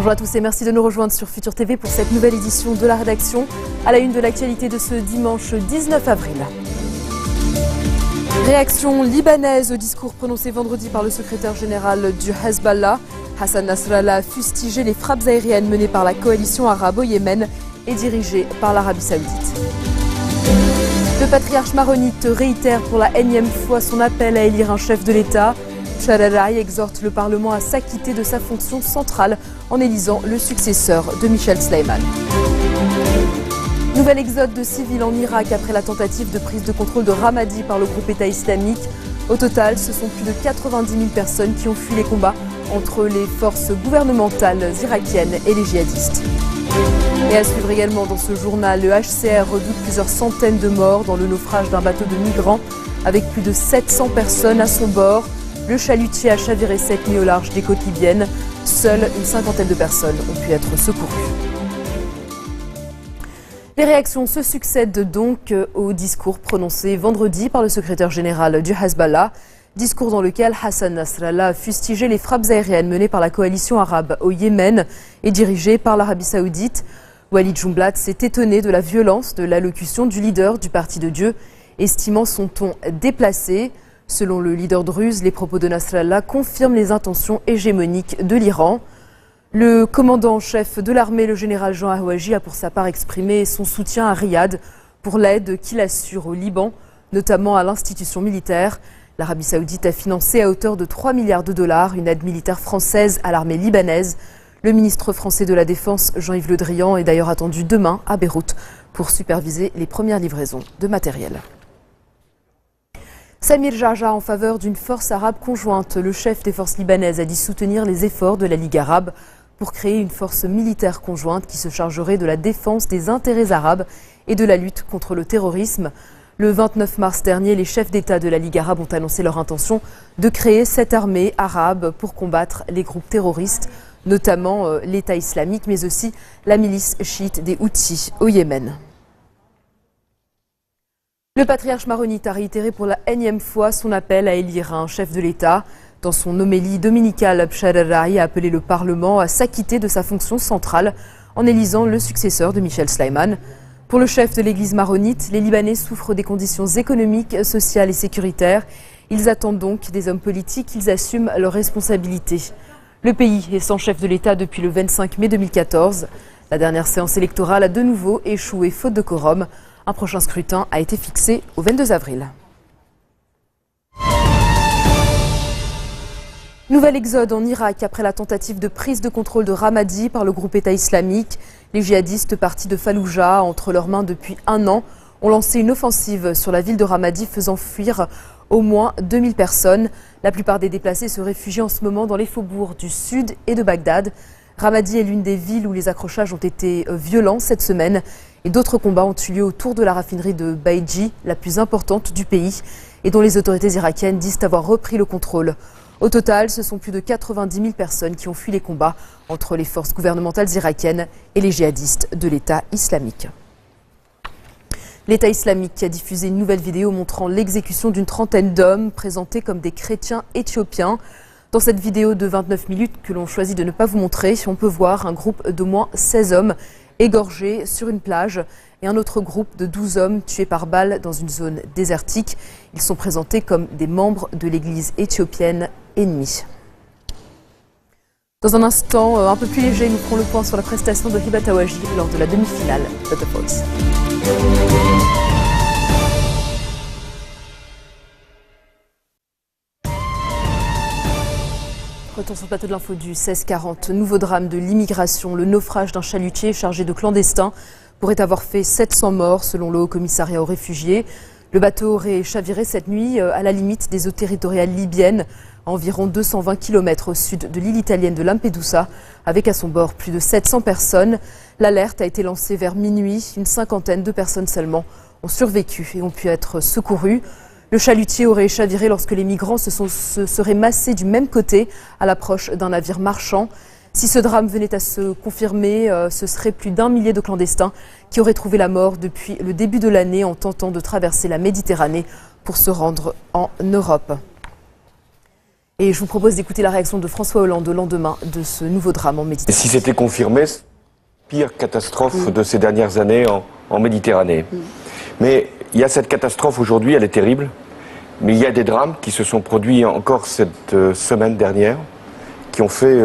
Bonjour à tous et merci de nous rejoindre sur Futur TV pour cette nouvelle édition de la rédaction. À la une de l'actualité de ce dimanche 19 avril. Réaction libanaise au discours prononcé vendredi par le secrétaire général du Hezbollah. Hassan Nasrallah a fustigé les frappes aériennes menées par la coalition arabe au Yémen et dirigées par l'Arabie Saoudite. Le patriarche maronite réitère pour la énième fois son appel à élire un chef de l'État. Chararaï exhorte le Parlement à s'acquitter de sa fonction centrale en élisant le successeur de Michel Sleiman. Nouvel exode de civils en Irak après la tentative de prise de contrôle de Ramadi par le groupe État islamique. Au total, ce sont plus de 90 000 personnes qui ont fui les combats entre les forces gouvernementales irakiennes et les djihadistes. Et à suivre également dans ce journal, le HCR redoute plusieurs centaines de morts dans le naufrage d'un bateau de migrants avec plus de 700 personnes à son bord. Le chalutier a chaviré cette nuit au large des côtes libyennes. Seule une cinquantaine de personnes ont pu être secourues. Les réactions se succèdent donc au discours prononcé vendredi par le secrétaire général du Hezbollah. Discours dans lequel Hassan Nasrallah a fustigé les frappes aériennes menées par la coalition arabe au Yémen et dirigées par l'Arabie Saoudite. Walid Jumblat s'est étonné de la violence de l'allocution du leader du Parti de Dieu, estimant son ton déplacé. Selon le leader druze, les propos de Nasrallah confirment les intentions hégémoniques de l'Iran. Le commandant en chef de l'armée, le général Jean Ahouaji, a pour sa part exprimé son soutien à Riyad pour l'aide qu'il assure au Liban, notamment à l'institution militaire. L'Arabie Saoudite a financé à hauteur de 3 milliards de dollars une aide militaire française à l'armée libanaise. Le ministre français de la Défense, Jean-Yves Le Drian, est d'ailleurs attendu demain à Beyrouth pour superviser les premières livraisons de matériel. Samir Jarja en faveur d'une force arabe conjointe. Le chef des forces libanaises a dit soutenir les efforts de la Ligue arabe pour créer une force militaire conjointe qui se chargerait de la défense des intérêts arabes et de la lutte contre le terrorisme. Le 29 mars dernier, les chefs d'État de la Ligue arabe ont annoncé leur intention de créer cette armée arabe pour combattre les groupes terroristes, notamment l'État islamique, mais aussi la milice chiite des Houthis au Yémen. Le patriarche maronite a réitéré pour la énième fois son appel à élire un chef de l'État. Dans son homélie dominicale, Chararaï a appelé le Parlement à s'acquitter de sa fonction centrale en élisant le successeur de Michel Sleiman. Pour le chef de l'église maronite, les Libanais souffrent des conditions économiques, sociales et sécuritaires. Ils attendent donc des hommes politiques qu'ils assument leurs responsabilités. Le pays est sans chef de l'État depuis le 25 mai 2014. La dernière séance électorale a de nouveau échoué faute de quorum. Un prochain scrutin a été fixé au 22 avril. Nouvel exode en Irak après la tentative de prise de contrôle de Ramadi par le groupe État islamique. Les djihadistes partis de Falloujah, entre leurs mains depuis un an, ont lancé une offensive sur la ville de Ramadi faisant fuir au moins 2000 personnes. La plupart des déplacés se réfugient en ce moment dans les faubourgs du sud et de Bagdad. Ramadi est l'une des villes où les accrochages ont été violents cette semaine et d'autres combats ont eu lieu autour de la raffinerie de Baïdji, la plus importante du pays et dont les autorités irakiennes disent avoir repris le contrôle. Au total, ce sont plus de 90 000 personnes qui ont fui les combats entre les forces gouvernementales irakiennes et les djihadistes de l'État islamique. L'État islamique a diffusé une nouvelle vidéo montrant l'exécution d'une trentaine d'hommes présentés comme des chrétiens éthiopiens. Dans cette vidéo de 29 minutes que l'on choisit de ne pas vous montrer, on peut voir un groupe d'au moins 16 hommes égorgés sur une plage et un autre groupe de 12 hommes tués par balle dans une zone désertique. Ils sont présentés comme des membres de l'église éthiopienne ennemie. Dans un instant un peu plus léger, nous ferons le point sur la prestation de Hibat Awaji lors de la demi-finale de The Voice. Retour sur le plateau de l'info du 16-40. Nouveau drame de l'immigration. Le naufrage d'un chalutier chargé de clandestins pourrait avoir fait 700 morts selon le Haut-Commissariat aux réfugiés. Le bateau aurait chaviré cette nuit à la limite des eaux territoriales libyennes, à environ 220 km au sud de l'île italienne de Lampedusa, avec à son bord plus de 700 personnes. L'alerte a été lancée vers minuit. Une cinquantaine de personnes seulement ont survécu et ont pu être secourues. Le chalutier aurait chaviré lorsque les migrants se seraient massés du même côté à l'approche d'un navire marchand. Si ce drame venait à se confirmer, ce serait plus d'1 millier de clandestins qui auraient trouvé la mort depuis le début de l'année en tentant de traverser la Méditerranée pour se rendre en Europe. Et je vous propose d'écouter la réaction de François Hollande au lendemain de ce nouveau drame en Méditerranée. Si c'était confirmé, pire catastrophe de ces dernières années en Méditerranée. Mais il y a cette catastrophe aujourd'hui, elle est terrible. Mais il y a des drames qui se sont produits encore cette semaine dernière, qui ont fait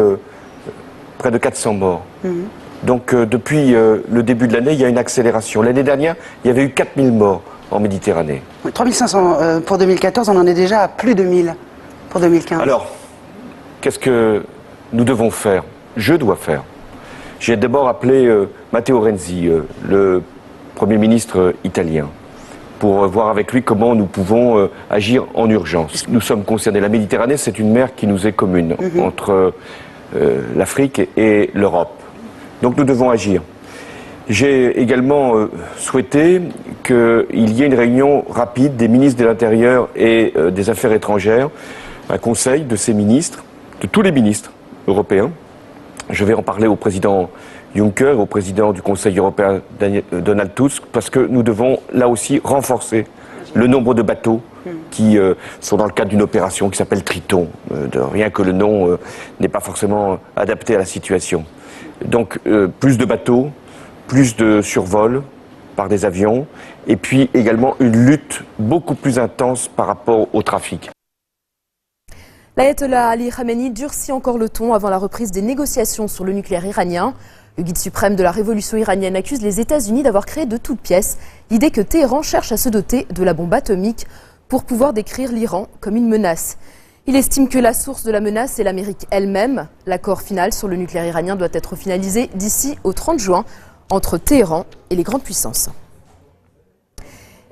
près de 400 morts. Donc depuis le début de l'année, il y a une accélération. L'année dernière, il y avait eu 4000 morts en Méditerranée. 3500 pour 2014, on en est déjà à plus de 1000 pour 2015. Alors, qu'est-ce que nous devons faire? Je dois faire. J'ai d'abord appelé Matteo Renzi, le Premier ministre italien, pour voir avec lui comment nous pouvons agir en urgence. Nous sommes concernés. La Méditerranée, c'est une mer qui nous est commune entre l'Afrique et l'Europe. Donc nous devons agir. J'ai également souhaité qu'il y ait une réunion rapide des ministres de l'Intérieur et des Affaires étrangères, un conseil de ces ministres, de tous les ministres européens. Je vais en parler au président Juncker, au président du Conseil européen Donald Tusk, parce que nous devons là aussi renforcer le nombre de bateaux qui sont dans le cadre d'une opération qui s'appelle Triton. Rien que le nom n'est pas forcément adapté à la situation. Donc plus de bateaux, plus de survols par des avions, et puis également une lutte beaucoup plus intense par rapport au trafic. L'ayatollah Ali Khamenei durcit encore le ton avant la reprise des négociations sur le nucléaire iranien. Le guide suprême de la révolution iranienne accuse les États-Unis d'avoir créé de toutes pièces l'idée que Téhéran cherche à se doter de la bombe atomique pour pouvoir décrire l'Iran comme une menace. Il estime que la source de la menace est l'Amérique elle-même. L'accord final sur le nucléaire iranien doit être finalisé d'ici au 30 juin entre Téhéran et les grandes puissances.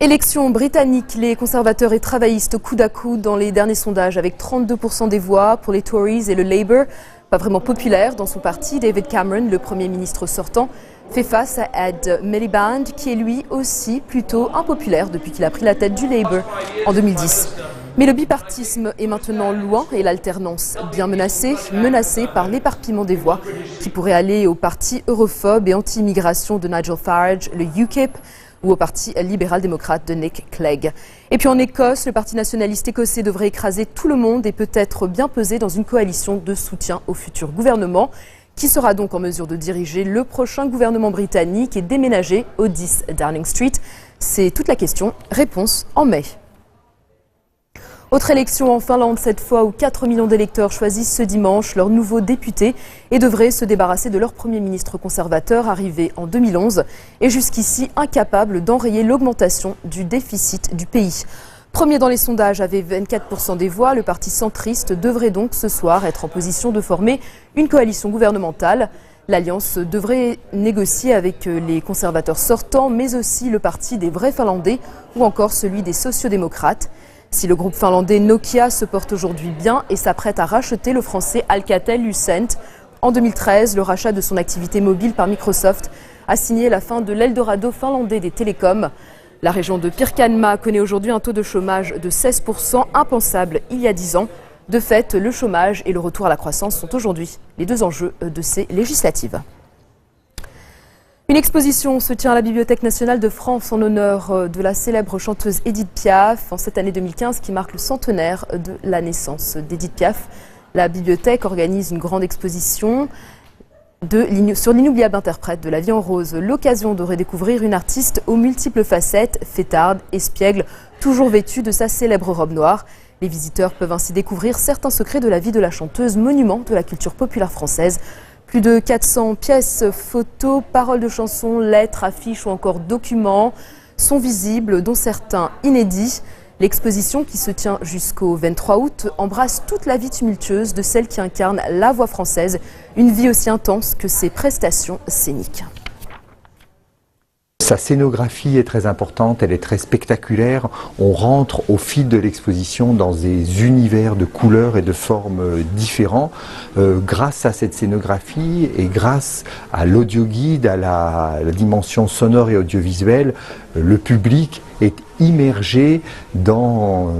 Élection britannique, les conservateurs et travaillistes coude à coude dans les derniers sondages avec 32% des voix pour les Tories et le Labour. Pas vraiment populaire dans son parti, David Cameron, le Premier ministre sortant, fait face à Ed Miliband qui est lui aussi plutôt impopulaire depuis qu'il a pris la tête du Labour en 2010. Mais le bipartisme est maintenant loin et l'alternance bien menacée par l'éparpillement des voix qui pourrait aller au parti europhobe et anti-immigration de Nigel Farage, le UKIP, ou au parti libéral-démocrate de Nick Clegg. Et puis en Écosse, le parti nationaliste écossais devrait écraser tout le monde et peut-être bien peser dans une coalition de soutien au futur gouvernement, qui sera donc en mesure de diriger le prochain gouvernement britannique et déménager au 10 Downing Street. C'est toute la question. Réponse en mai. Autre élection en Finlande cette fois où 4 millions d'électeurs choisissent ce dimanche leur nouveau député et devraient se débarrasser de leur Premier ministre conservateur arrivé en 2011 et jusqu'ici incapable d'enrayer l'augmentation du déficit du pays. Premier dans les sondages avec 24% des voix, le parti centriste devrait donc ce soir être en position de former une coalition gouvernementale. L'Alliance devrait négocier avec les conservateurs sortants mais aussi le parti des vrais Finlandais ou encore celui des sociodémocrates. Si le groupe finlandais Nokia se porte aujourd'hui bien et s'apprête à racheter le français Alcatel-Lucent, en 2013, le rachat de son activité mobile par Microsoft a signé la fin de l'Eldorado finlandais des télécoms. La région de Pirkanmaa connaît aujourd'hui un taux de chômage de 16%, impensable il y a 10 ans. De fait, le chômage et le retour à la croissance sont aujourd'hui les deux enjeux de ces législatives. Une exposition se tient à la Bibliothèque nationale de France en honneur de la célèbre chanteuse Édith Piaf en cette année 2015 qui marque le centenaire de la naissance d'Édith Piaf. La bibliothèque organise une grande exposition sur l'inoubliable interprète de La Vie en rose. L'occasion de redécouvrir une artiste aux multiples facettes, fêtarde, espiègle, toujours vêtue de sa célèbre robe noire. Les visiteurs peuvent ainsi découvrir certains secrets de la vie de la chanteuse, monument de la culture populaire française. Plus de 400 pièces, photos, paroles de chansons, lettres, affiches ou encore documents sont visibles, dont certains inédits. L'exposition, qui se tient jusqu'au 23 août, embrasse toute la vie tumultueuse de celle qui incarne la voix française, une vie aussi intense que ses prestations scéniques. Sa scénographie est très importante, elle est très spectaculaire. On rentre au fil de l'exposition dans des univers de couleurs et de formes différents. Grâce à cette scénographie et grâce à l'audio-guide, à la dimension sonore et audiovisuelle, le public est immergé dans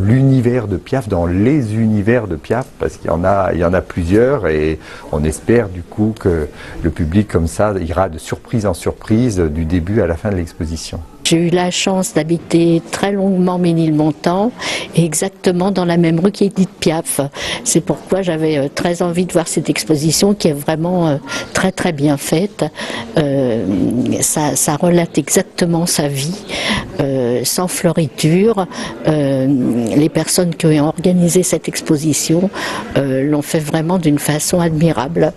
l'univers de Piaf, dans les univers de Piaf, parce qu'il y en a plusieurs et on espère du coup que le public comme ça ira de surprise en surprise du début à la fin de l'exposition. J'ai eu la chance d'habiter très longuement Ménilmontant, exactement dans la même rue qu'Édith Piaf. C'est pourquoi j'avais très envie de voir cette exposition qui est vraiment très très bien faite. Ça relate exactement sa vie, sans floriture. Les personnes qui ont organisé cette exposition l'ont fait vraiment d'une façon admirable.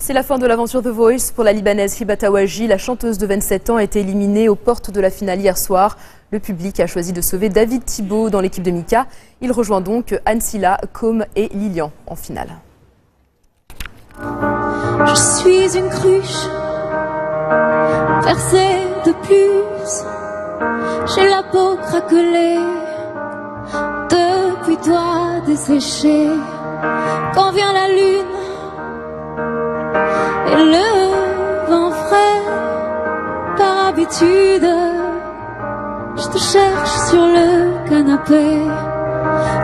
C'est la fin de l'aventure The Voice pour la Libanaise Hiba Tawaji. La chanteuse de 27 ans a été éliminée aux portes de la finale hier soir. Le public a choisi de sauver David Thibault dans l'équipe de Mika. Il rejoint donc Ansila, Com et Lilian en finale. Je suis une cruche percée de plus. J'ai la peau craquelée depuis toi desséchée. Quand vient la lune et le vent frais, par habitude, je te cherche sur le canapé.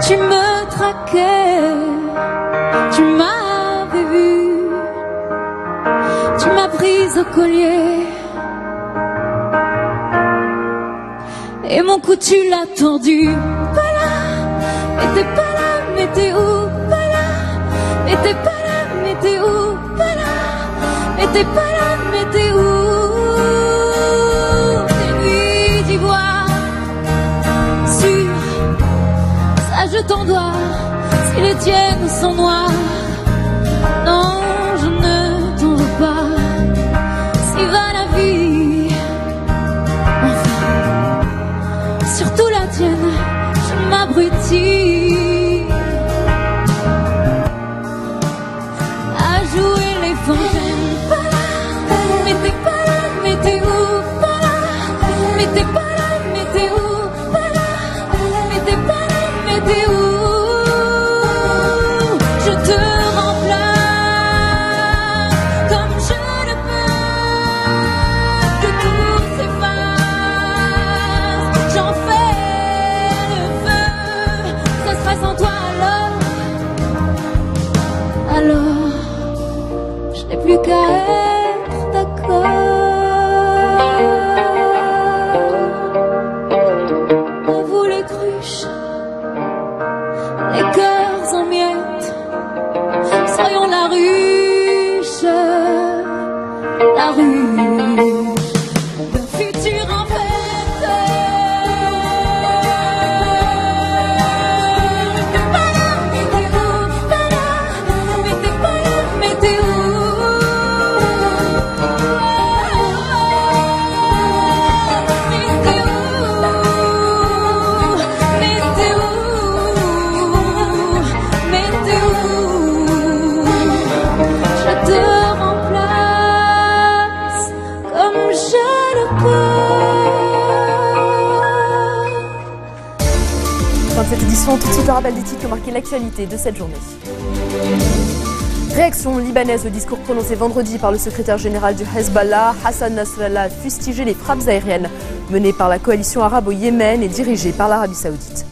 Tu me traquais, tu m'avais vu, tu m'as prise au collier. Et mon cou tu l'as tordu. Pas là, mais t'es pas là, mais t'es où? Pas là, mais t'es pas là, mais t'es où? Pas là, mais t'es pas là, mais t'es où? Des nuits d'ivoire, sur ça je t'en dois. Si les tiennes sont noires, non je ne t'en veux pas. Si va la vie, surtout la tienne, je m'abrutis à jouer les fontaines. Pas là, mais t'es pas là, mais t'es où? Pas là, mais t'es pas là, mais t'es où? Pas là, mais t'es pas là, mais t'es où? Je te remplace comme je le peux, que tout s'efface. J'en fais le feu, ça sera sans toi alors je n'ai plus qu'à être d'accord. À vous les cruches, les cœurs en miettes, soyons la ruche, la ruche, le futur en fête. Cette édition, tout de suite le rappel des titres qui ont marqué l'actualité de cette journée. Réaction libanaise au discours prononcé vendredi par le secrétaire général du Hezbollah. Hassan Nasrallah a fustigé les frappes aériennes menées par la coalition arabe au Yémen et dirigées par l'Arabie Saoudite.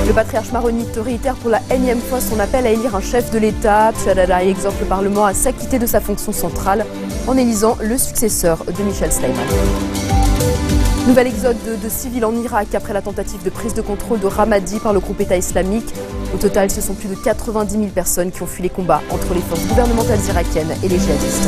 Le patriarche maronite réitère pour la énième fois son appel à élire un chef de l'État. Tchadada exhorte le Parlement à s'acquitter de sa fonction centrale en élisant le successeur de Michel Sleiman. Nouvel exode de civils en Irak après la tentative de prise de contrôle de Ramadi par le groupe État islamique. Au total, ce sont plus de 90 000 personnes qui ont fui les combats entre les forces gouvernementales irakiennes et les djihadistes.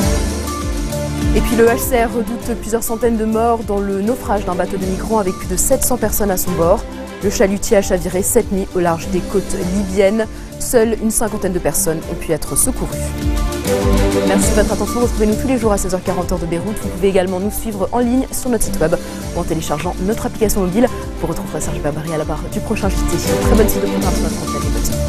Et puis le HCR redoute plusieurs centaines de morts dans le naufrage d'un bateau de migrants avec plus de 700 personnes à son bord. Le chalutier a chaviré cette nuit au large des côtes libyennes. Seule une cinquantaine de personnes ont pu être secourues. Merci de votre attention. Retrouvez-nous tous les jours à 16h40 heure de Beyrouth. Vous pouvez également nous suivre en ligne sur notre site web ou en téléchargeant notre application mobile. Vous retrouverez Serge Babary à la barre du prochain JT. Très bonne suite de programme sur notre antenne.